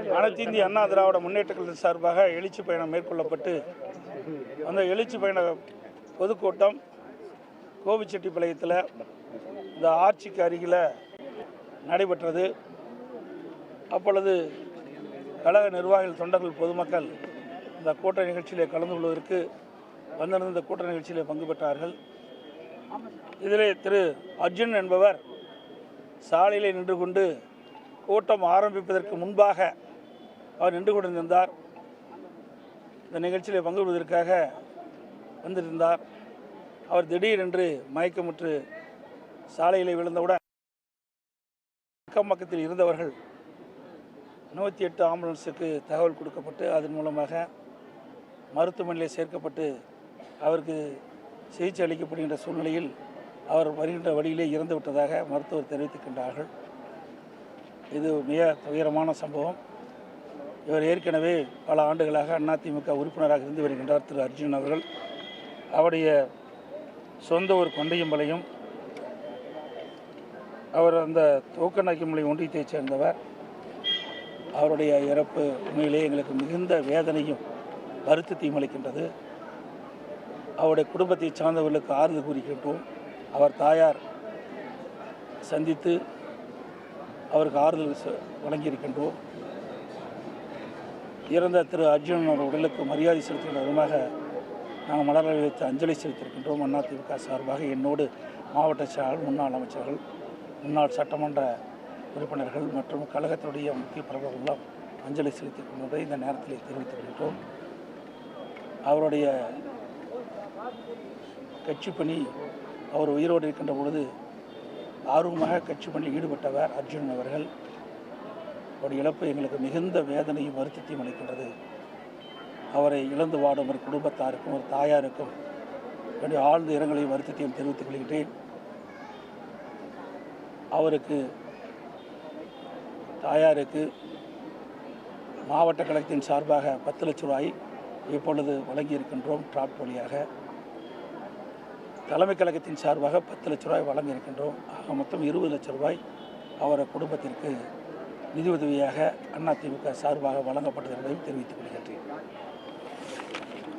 அனைத்து இந்திய அண்ணா திராவிட முன்னேற்ற கழகத்தின் சார்பாக எழுச்சி பயணம் மேற்கொள்ளப்பட்டு அந்த எழுச்சி பயண பொதுக்கூட்டம் கோபிச்செட்டிப்பாளையத்தில் இந்த ஆட்சிக்கு அருகில் நடைபெற்றது. அப்பொழுது கழக நிர்வாகிகள், தொண்டர்கள், பொதுமக்கள் இந்த கூட்ட நிகழ்ச்சியிலே கலந்து கொள்வதற்கு வந்திருந்த இந்த கூட்ட நிகழ்ச்சியிலே பங்கு பெற்றார்கள். இதிலே திரு அர்ஜுன் என்பவர் சாலையிலே நின்று கொண்டு கூட்டம் ஆரம்பிப்பதற்கு முன்பாக அவர் நின்று கொண்டிருந்தார். இந்த நிகழ்ச்சியிலே பங்கு கொள்வதற்காக வந்திருந்தார். அவர் திடீரென்று மயக்கமுற்று சாலையிலே விழுந்தவுடன் அக்கம் பக்கத்தில் இருந்தவர்கள் 108 ஆம்புலன்ஸுக்கு தகவல் கொடுக்கப்பட்டு அதன் மூலமாக மருத்துவமனையில் சேர்க்கப்பட்டு அவருக்கு சிகிச்சை அளிக்கப்படுகின்ற சூழ்நிலையில் அவர் வருகின்ற வழியிலே இறந்து விட்டதாக மருத்துவர் தெரிவித்திருக்கின்றார்கள். இது மிக துயரமான சம்பவம். இவர் ஏற்கனவே பல ஆண்டுகளாக அதிமுக உறுப்பினராக இருந்து வருகின்றார் திரு அர்ஜுன் அவர்கள். அவருடைய சொந்த ஊர் கொண்டையம்பாளையம். அவர் அந்த தூக்கநாயக்கம்பள்ளி ஒன்றியத்தைச் சேர்ந்தவர். அவருடைய இறப்பு உண்மையிலே எங்களுக்கு மிகுந்த வேதனையும் வருத்தத்தையும் அளிக்கின்றது. அவருடைய குடும்பத்தை சார்ந்தவர்களுக்கு ஆறுதல் கூறுகின்றோம். அவர் தாயார் சந்தித்து அவருக்கு ஆறுதல் வழங்கியிருக்கின்றோம். இறந்த திரு அர்ஜுன் அவர்கள் உடலுக்கு மரியாதை செலுத்துகின்ற விதமாக நாங்கள் மலர்கள் வைத்து அஞ்சலி செலுத்தியிருக்கின்றோம். அதிமுக சார்பாக என்னோடு மாவட்ட செயலாளர், முன்னாள் அமைச்சர்கள், முன்னாள் சட்டமன்ற உறுப்பினர்கள் மற்றும் கழகத்தினுடைய முக்கிய பிரபலங்களும் அஞ்சலி செலுத்தியிருக்கின்றதை இந்த நேரத்தில் தெரிவித்துக் அவருடைய கட்சி பணி, அவர் உயிரோடு இருக்கின்ற பொழுது ஆர்வமாக கட்சி பணியில் ஈடுபட்டவர் அர்ஜுன் அவர்கள். அவருடைய இழப்பு எங்களுக்கு மிகுந்த வேதனையும் வருத்தத்தையும் அளிக்கின்றது. அவரை இழந்து வாடும் ஒரு குடும்பத்தாருக்கும் ஒரு தாயாருக்கும் என்னுடைய ஆழ்ந்த இரங்கலையும் வருத்தத்தையும் தெரிவித்துக் கொள்கின்றேன். அவருக்கு, தாயாருக்கு மாவட்ட கழகத்தின் சார்பாக 10 லட்சம் ரூபாய் இப்பொழுது வழங்கியிருக்கின்றோம். டிராப்ட் வழியாக தலைமை கழகத்தின் சார்பாக 10 லட்சம் ரூபாய் வழங்கியிருக்கின்றோம். ஆக மொத்தம் 20 லட்சம் ரூபாய் அவர குடும்பத்திற்கு நிதி உதவியாக அதிமுக சார்பாக வழங்கப்பட்டது என்பதையும் தெரிவித்துக் கொள்கின்றேன்.